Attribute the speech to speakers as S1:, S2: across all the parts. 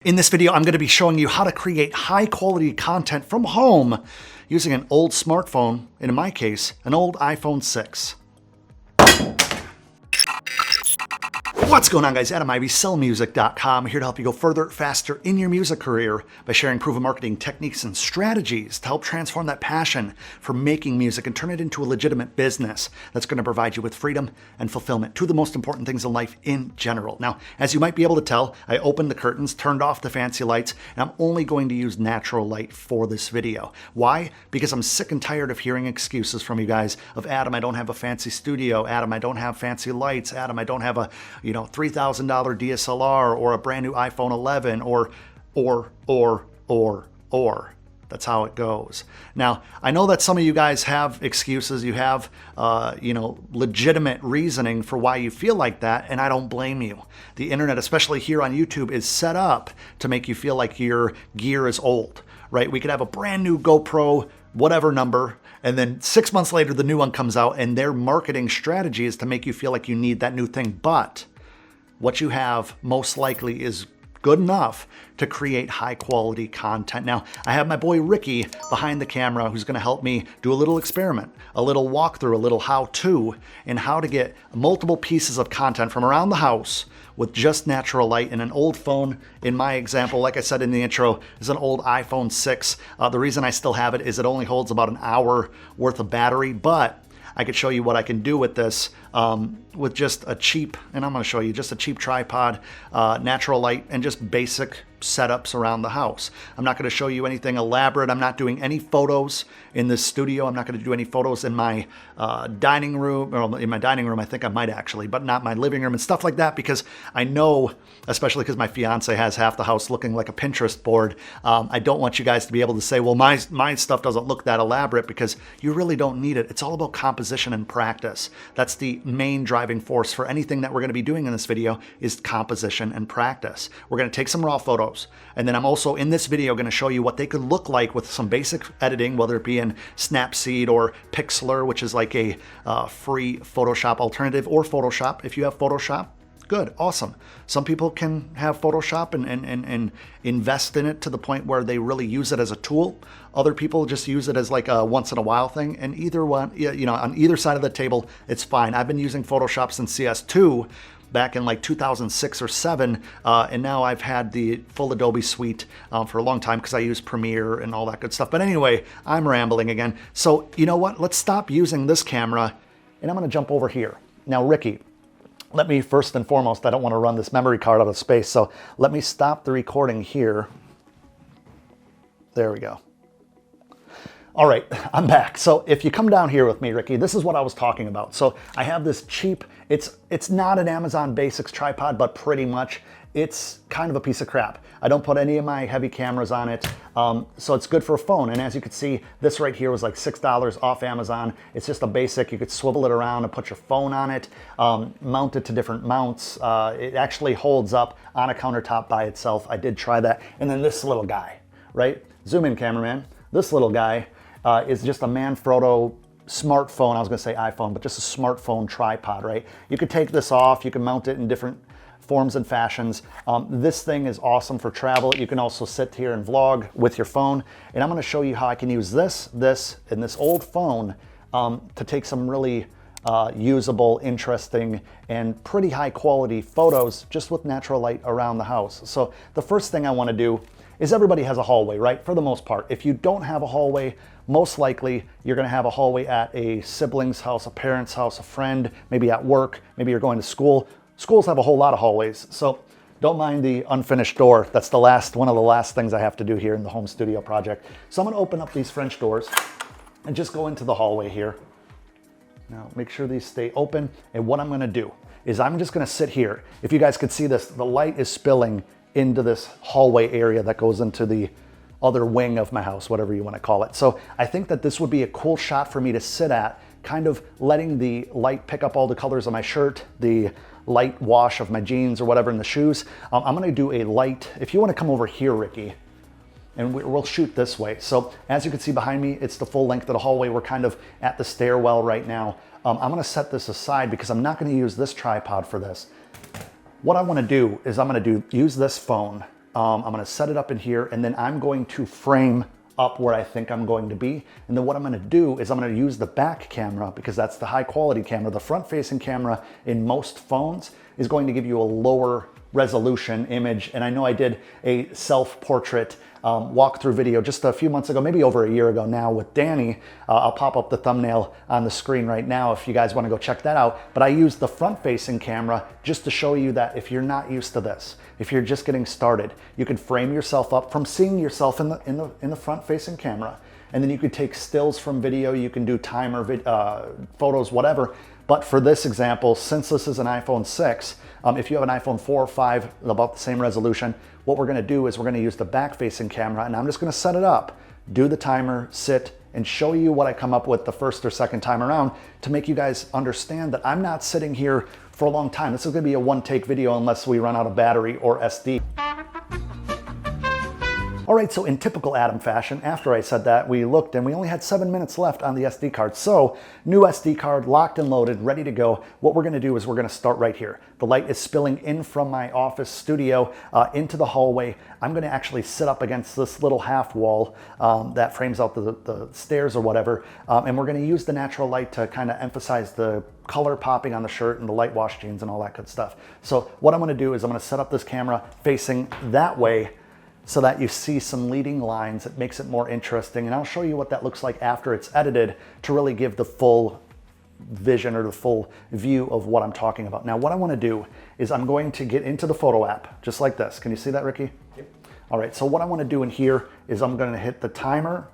S1: In this video, I'm going to be showing you how to create high quality content from home using an old smartphone, and in my case, an old iPhone 6. What's going on, guys? Adam Ivy, sellmusic.com, here to help you go further, faster in your music career by sharing proven marketing techniques and strategies to help transform that passion for making music and turn it into a legitimate business that's going to provide you with freedom and fulfillment, two of the most important things in life in general. Now, as you might be able to tell, I opened the curtains, turned off the fancy lights, and I'm only going to use natural light for this video. Why? Because I'm sick and tired of hearing excuses from you guys of, Adam, I don't have a fancy studio. Adam, I don't have fancy lights. Adam, I don't have a, $3,000 DSLR or a brand new iPhone 11 or. That's how it goes. Now, I know that some of you guys have excuses. You have, legitimate reasoning for why you feel like that, and I don't blame you. The internet, especially here on YouTube, is set up to make you feel like your gear is old, right? We could have a brand new GoPro, whatever number, and then 6 months later, the new one comes out, and their marketing strategy is to make you feel like you need that new thing. But what you have most likely is good enough to create high quality content. Now, I have my boy Ricky behind the camera who's gonna help me do a little experiment, a little walkthrough, a little how-to in how to get multiple pieces of content from around the house with just natural light and an old phone. In my example, like I said in the intro, is an old iPhone 6. The reason I still have it is it only holds about an hour worth of battery, but I could show you what I can do with this with just a cheap, and I'm going to show you just a cheap tripod, natural light, and just basic setups around the house. I'm not going to show you anything elaborate. I'm not doing any photos in this studio. I'm not going to do any photos in my dining room, or in my dining room, I think I might actually, but not my living room and stuff like that, because I know, especially because my fiance has half the house looking like a Pinterest board, I don't want you guys to be able to say, well, my stuff doesn't look that elaborate, because you really don't need it. It's all about composition and practice. That's the main driving force for anything that we're going to be doing in this video is composition and practice. We're going to take some raw photos, and then I'm also in this video going to show you what they could look like with some basic editing, whether it be in Snapseed or Pixlr, which is like a free Photoshop alternative, or Photoshop. If you have Photoshop, good, awesome. Some people can have Photoshop and invest in it to the point where they really use it as a tool. Other people just use it as like a once in a while thing, and either one, on either side of the table, it's fine. I've been using Photoshop since CS2 back in like 2006 or 7, and now I've had the full Adobe suite for a long time because I use Premiere and all that good stuff. But anyway, I'm rambling again. So you know what? Let's stop using this camera, and I'm going to jump over here. Now, Ricky, let me first and foremost, I don't want to run this memory card out of space, so let me stop the recording here. There we go. All right, I'm back. So if you come down here with me, Ricky, this is what I was talking about. So I have this cheap, it's not an Amazon Basics tripod, but pretty much it's kind of a piece of crap. I don't put any of my heavy cameras on it, so it's good for a phone. And as you can see, this right here was like $6 off Amazon. It's just a basic, you could swivel it around and put your phone on it, mount it to different mounts. It actually holds up on a countertop by itself. I did try that. And then this little guy, right? Zoom in, cameraman. This little guy is just a Manfrotto smartphone. I was gonna say iPhone, but just a smartphone tripod, right? You could take this off, you can mount it in different forms and fashions. This thing is awesome for travel. You can also sit here and vlog with your phone. And I'm gonna show you how I can use this, and this old phone to take some really usable, interesting, and pretty high quality photos just with natural light around the house. So the first thing I wanna do is, everybody has a hallway, right? For the most part. If you don't have a hallway, most likely you're gonna have a hallway at a sibling's house, a parent's house, a friend, maybe at work, maybe you're going to school. Schools have a whole lot of hallways, so don't mind the unfinished door. That's one of the last things I have to do here in the home studio project. So I'm gonna open up these French doors and just go into the hallway here. Now make sure these stay open, and what I'm gonna do is I'm just gonna sit here. If you guys could see this, the light is spilling into this hallway area that goes into the other wing of my house, whatever you want to call it. So I think that this would be a cool shot for me to sit at, kind of letting the light pick up all the colors of my shirt, the light wash of my jeans or whatever in the shoes. I'm going to do a light, if you want to come over here, Ricky, and we'll shoot this way. So as you can see behind me, it's the full length of the hallway. We're kind of at the stairwell right now. I'm going to set this aside because I'm not going to use this tripod for this. What I want to do is use this phone I'm going to set it up in here, and then I'm going to frame up where I think I'm going to be. And then what I'm going to do is I'm going to use the back camera, because that's the high quality camera. The front facing camera in most phones is going to give you a lower resolution image. And I know I did a self-portrait walkthrough video just a few months ago, maybe over a year ago now, with Danny. I'll pop up the thumbnail on the screen right now if you guys want to go check that out. But I used the front facing camera just to show you that if you're not used to this, if you're just getting started, you can frame yourself up from seeing yourself in the front facing camera. And then you could take stills from video, you can do timer photos, whatever. But for this example, since this is an iPhone 6, if you have an iPhone 4 or 5, about the same resolution, what we're gonna do is we're gonna use the back-facing camera, and I'm just gonna set it up, do the timer, sit, and show you what I come up with the first or second time around to make you guys understand that I'm not sitting here for a long time. This is gonna be a one-take video unless we run out of battery or SD. All right, so in typical Adam fashion, after I said that, we looked and we only had 7 minutes left on the SD card. So new SD card, locked and loaded, ready to go. What we're gonna do is we're gonna start right here. The light is spilling in from my office studio into the hallway. I'm gonna actually sit up against this little half wall that frames out the stairs or whatever. And we're gonna use the natural light to kind of emphasize the color popping on the shirt and the light wash jeans and all that good stuff. So what I'm gonna do is I'm gonna set up this camera facing that way, so that you see some leading lines. It makes it more interesting. And I'll show you what that looks like after it's edited to really give the full vision or the full view of what I'm talking about. Now, what I want to do is I'm going to get into the photo app, just like this. Can you see that, Ricky?
S2: Yep.
S1: All right, so what I want to do in here is I'm going to hit the timer,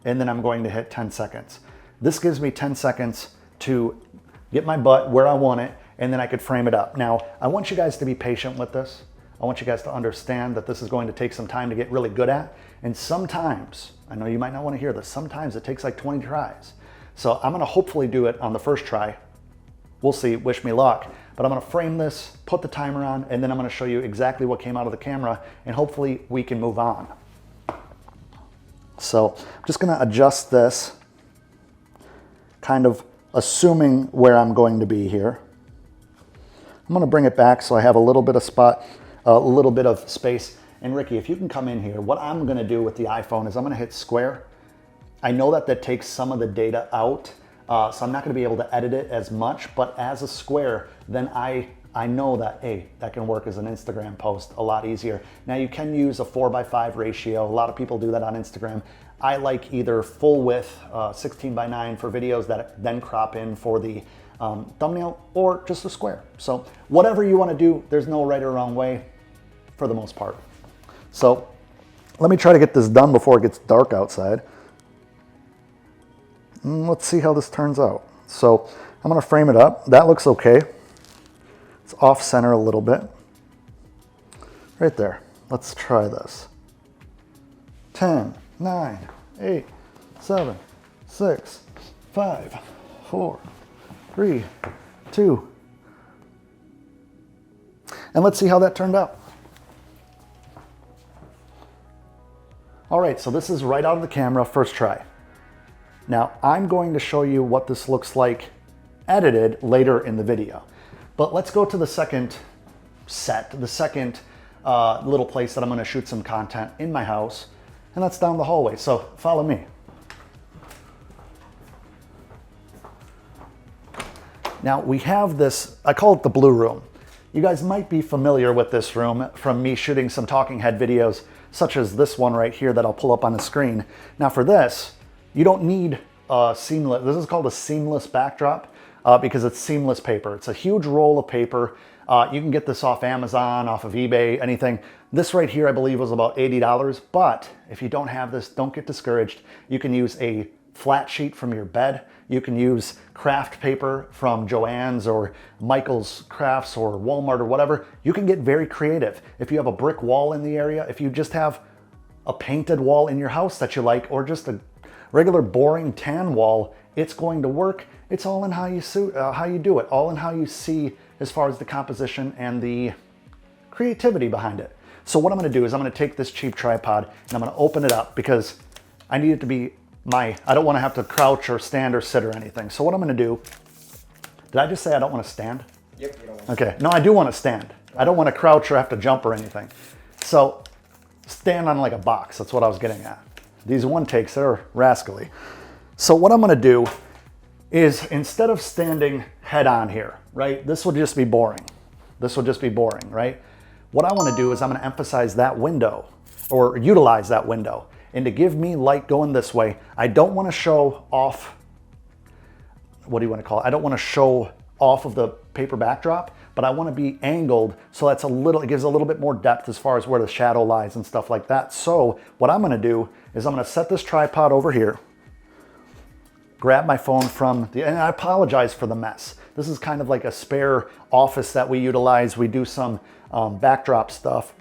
S1: and then I'm going to hit 10 seconds. This gives me 10 seconds to get my butt where I want it, and then I could frame it up. Now, I want you guys to be patient with this. I want you guys to understand that this is going to take some time to get really good at. And sometimes, I know you might not want to hear this, sometimes it takes like 20 tries. So I'm going to hopefully do it on the first try. We'll see, wish me luck. But I'm going to frame this, put the timer on, and then I'm going to show you exactly what came out of the camera, and hopefully we can move on. So I'm just going to adjust this, kind of assuming where I'm going to be here. I'm going to bring it back so I have a little bit of spot, a little bit of space. And Ricky, if you can come in here, what I'm gonna do with the iPhone is I'm gonna hit square. I know that takes some of the data out, so I'm not gonna be able to edit it as much, but as a square, then I know that, hey, that can work as an Instagram post a lot easier. Now you can use a 4:5 ratio. A lot of people do that on Instagram. I like either full width, 16:9 for videos that then crop in for the thumbnail, or just a square. So whatever you wanna do, there's no right or wrong way for the most part. So let me try to get this done before it gets dark outside. Let's see how this turns out. So I'm gonna frame it up. That looks okay. It's off center a little bit. Right there. Let's try this. 10, 9, 8, 7, 6, 5, 4, 3, 2. And let's see how that turned out. All right, so this is right out of the camera, first try. Now, I'm going to show you what this looks like edited later in the video. But let's go to the second set, the second little place that I'm gonna shoot some content in my house, and that's down the hallway, so follow me. Now, we have this, I call it the blue room. You guys might be familiar with this room from me shooting some talking head videos, such as this one right here that I'll pull up on the screen. Now for this, you don't need a seamless, this is called a seamless backdrop because it's seamless paper. It's a huge roll of paper. You can get this off Amazon, off of eBay, anything. This right here, I believe, was about $80, but if you don't have this, don't get discouraged. You can use a flat sheet from your bed. You can use craft paper from Joann's or Michael's Crafts or Walmart or whatever. You can get very creative. If you have a brick wall in the area, if you just have a painted wall in your house that you like, or just a regular boring tan wall, it's going to work. It's all in how you do it, all in how you see as far as the composition and the creativity behind it. So what I'm gonna do is I'm gonna take this cheap tripod and I'm gonna open it up because I need it to be I don't want to have to crouch or stand or sit or anything. So what I'm going to do, did I just say I don't want to stand?
S2: Yep, you don't want
S1: to. Okay, no, I do want to stand. I don't want to crouch or have to jump or anything. So stand on like a box. That's what I was getting at. These one takes, they're rascally. So what I'm gonna do is instead of standing head on here, right? This will just be boring. This will just be boring, right? What I wanna do is I'm gonna emphasize that window or utilize that window. And to give me light going this way, I don't wanna show off, what do you wanna call it? I don't wanna show off of the paper backdrop, but I wanna be angled so that's it gives a little bit more depth as far as where the shadow lies and stuff like that. So what I'm gonna do is I'm gonna set this tripod over here, grab my phone and I apologize for the mess. This is kind of like a spare office that we utilize. We do some backdrop stuff,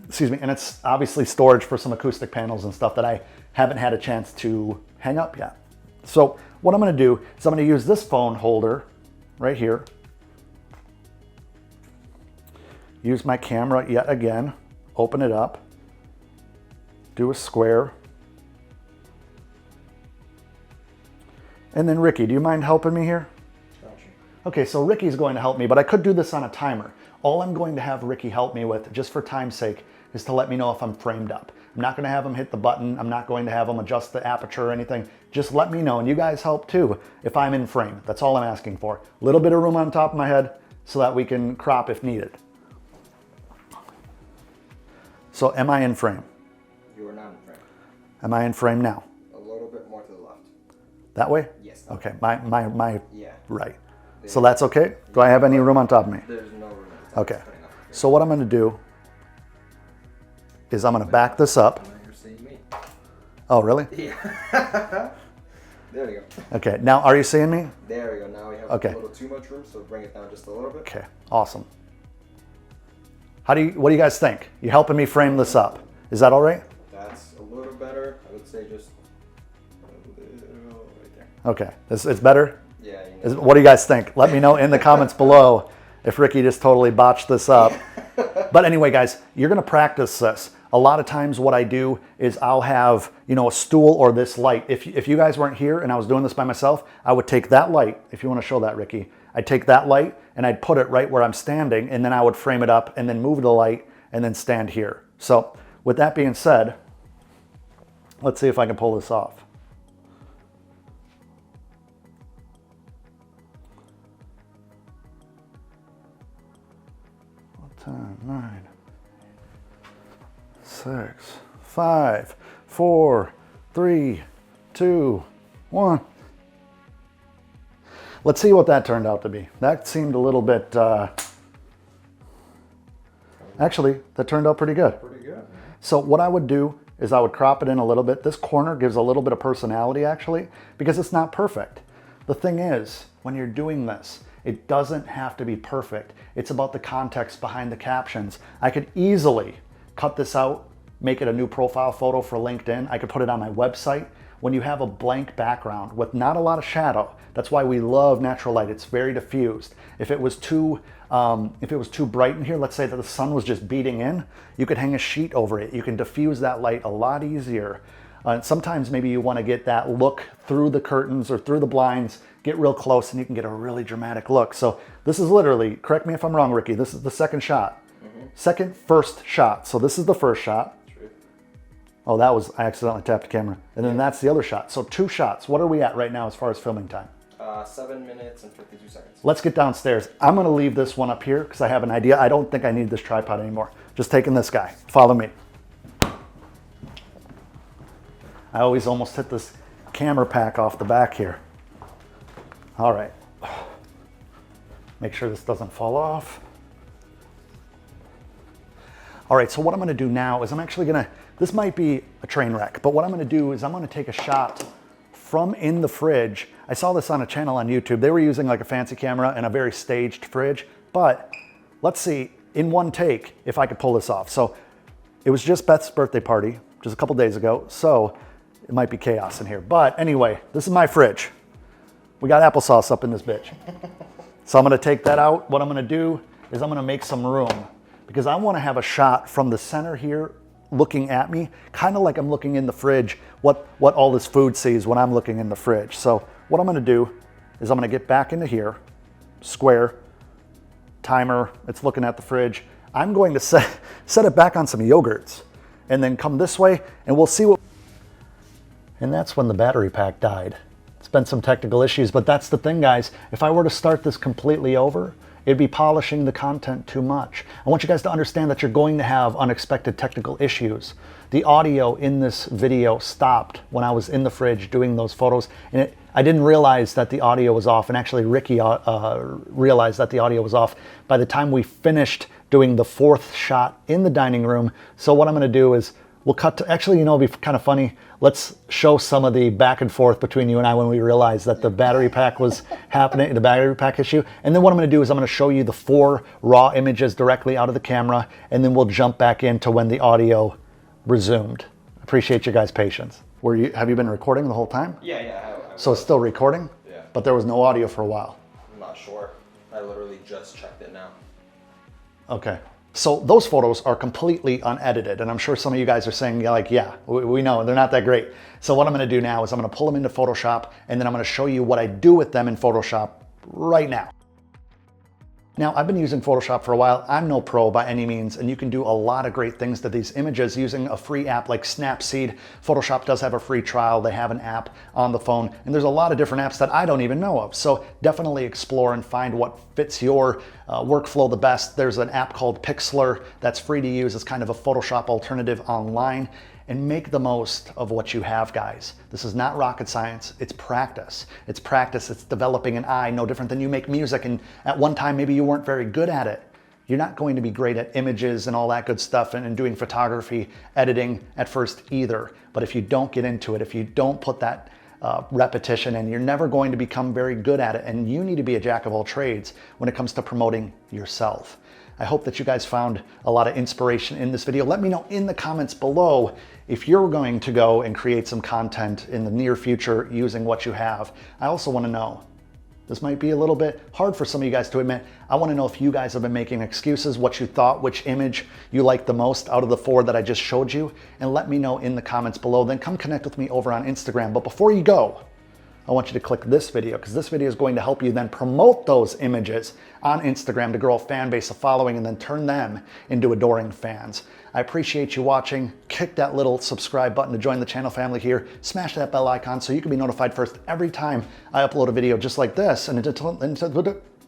S1: excuse me, and it's obviously storage for some acoustic panels and stuff that I haven't had a chance to hang up yet. So what I'm gonna do is I'm gonna use this phone holder right here, use my camera yet again, open it up, do a square. And then Ricky, do you mind helping me here?
S2: Gotcha.
S1: Okay, so Ricky's going to help me, but I could do this on a timer. All I'm going to have Ricky help me with, just for time's sake, is to let me know if I'm framed up. I'm not going to have him hit the button. I'm not going to have him adjust the aperture or anything. Just let me know, and you guys help too, if I'm in frame. That's all I'm asking for. A little bit of room on top of my head so that we can crop if needed. So am I in frame?
S2: You are not in frame.
S1: Am I in frame now?
S2: A little bit more to the left.
S1: That way?
S2: Yes.
S1: Okay, my
S2: Yeah.
S1: right. So that's okay? Do I have any room on top of me?
S2: There's no room.
S1: Okay. So what I'm gonna do is I'm gonna back this up.
S2: Now you're seeing me.
S1: Oh, really?
S2: Yeah. There we go.
S1: Okay, now are you seeing me?
S2: There we go. Now we have
S1: Okay.
S2: a little too much room, so bring it down just a little bit.
S1: Okay, awesome. What do you guys think? You helping me frame this up? Is that all right?
S2: That's a little better. I would say just a little right there.
S1: Okay, it's better?
S2: Yeah.
S1: What do you guys think? Let me know in the comments below if Ricky just totally botched this up. But anyway, guys, you're gonna practice this. A lot of times what I do is I'll have, a stool or this light. If you guys weren't here and I was doing this by myself, I would take that light, if you wanna show that, Ricky, I'd take that light and I'd put it right where I'm standing, and then I would frame it up and then move the light and then stand here. So with that being said, let's see if I can pull this off. 10, 9, 6, 5, 4, 3, 2, 1. Let's see what that turned out to be. That seemed a little bit, actually, that turned out pretty good.
S2: Pretty good.
S1: So what I would do is I would crop it in a little bit. This corner gives a little bit of personality actually, because it's not perfect. The thing is, when you're doing this, it doesn't have to be perfect. It's about the context behind the captions. I could easily cut this out, make it a new profile photo for LinkedIn. I could put it on my website. When you have a blank background with not a lot of shadow, that's why we love natural light. It's very diffused. If it was too bright in here, let's say that the sun was just beating in, you could hang a sheet over it. You can diffuse that light a lot easier. Sometimes maybe you want to get that look through the curtains or through the blinds, get real close, and you can get a really dramatic look. So this is literally, correct me if I'm wrong, Ricky, this is the second shot. First shot. So this is the first shot. Oh, I accidentally tapped the camera. And then that's the other shot. So 2 shots. What are we at right now as far as filming time?
S2: 7 minutes and 52 seconds.
S1: Let's get downstairs. I'm gonna leave this one up here because I have an idea. I don't think I need this tripod anymore. Just taking this guy. Follow me. I always almost hit this camera pack off the back here. All right. Make sure this doesn't fall off. All right, so what I'm gonna do now is this might be a train wreck, but what I'm gonna do is I'm gonna take a shot from in the fridge. I saw this on a channel on YouTube. They were using like a fancy camera and a very staged fridge, but let's see in one take if I could pull this off. So it was just Beth's birthday party just a couple days ago, so it might be chaos in here. But anyway, this is my fridge. We got applesauce up in this bitch. So I'm gonna take that out. What I'm gonna do is I'm gonna make some room because I wanna have a shot from the center here looking at me, kind of like I'm looking in the fridge, what all this food sees when I'm looking in the fridge. So what I'm gonna do is I'm gonna get back into here, square, timer, it's looking at the fridge. I'm going to set it back on some yogurts and then come this way, and we'll see what... And that's when the battery pack died. It's been some technical issues, but that's the thing, guys. If I were to start this completely over, it'd be polishing the content too much. I want you guys to understand that you're going to have unexpected technical issues. The audio in this video stopped when I was in the fridge doing those photos, and I didn't realize that the audio was off, and actually Ricky realized that the audio was off by the time we finished doing the fourth shot in the dining room. So what I'm gonna do is we'll cut to, actually, you know, it'd be kind of funny. Let's show some of the back and forth between you and I when we realized that the battery pack was happening, the battery pack issue. And then what I'm gonna do is I'm gonna show you the 4 raw images directly out of the camera, and then we'll jump back into when the audio resumed. Appreciate your guys' patience. Have you been recording the whole time?
S2: Yeah, I have.
S1: So it's still recording?
S2: Yeah.
S1: But there was no audio for a while.
S2: I'm not sure. I literally just checked it now.
S1: Okay. So those photos are completely unedited, and I'm sure some of you guys are saying, like, yeah, we know they're not that great. So what I'm gonna do now is I'm gonna pull them into Photoshop, and then I'm gonna show you what I do with them in Photoshop right now. Now, I've been using Photoshop for a while. I'm no pro by any means, and you can do a lot of great things to these images using a free app like Snapseed. Photoshop does have a free trial. They have an app on the phone, and there's a lot of different apps that I don't even know of. So definitely explore and find what fits your workflow the best. There's an app called Pixlr that's free to use. It's kind of a Photoshop alternative online. And make the most of what you have, guys. This is not rocket science, it's practice. It's practice, it's developing an eye, no different than you make music, and at one time maybe you weren't very good at it. You're not going to be great at images and all that good stuff and doing photography, editing at first either. But if you don't get into it, if you don't put that repetition in, you're never going to become very good at it, and you need to be a jack of all trades when it comes to promoting yourself. I hope that you guys found a lot of inspiration in this video. Let me know in the comments below if you're going to go and create some content in the near future using what you have. I also want to know, this might be a little bit hard for some of you guys to admit, I want to know if you guys have been making excuses, what you thought, which image you liked the most out of the 4 that I just showed you, and let me know in the comments below. Then come connect with me over on Instagram. But before you go, I want you to click this video, because this video is going to help you then promote those images on Instagram to grow a fan base, a following, and then turn them into adoring fans. I appreciate you watching. Click that little subscribe button to join the channel family here. Smash that bell icon so you can be notified first every time I upload a video just like this. And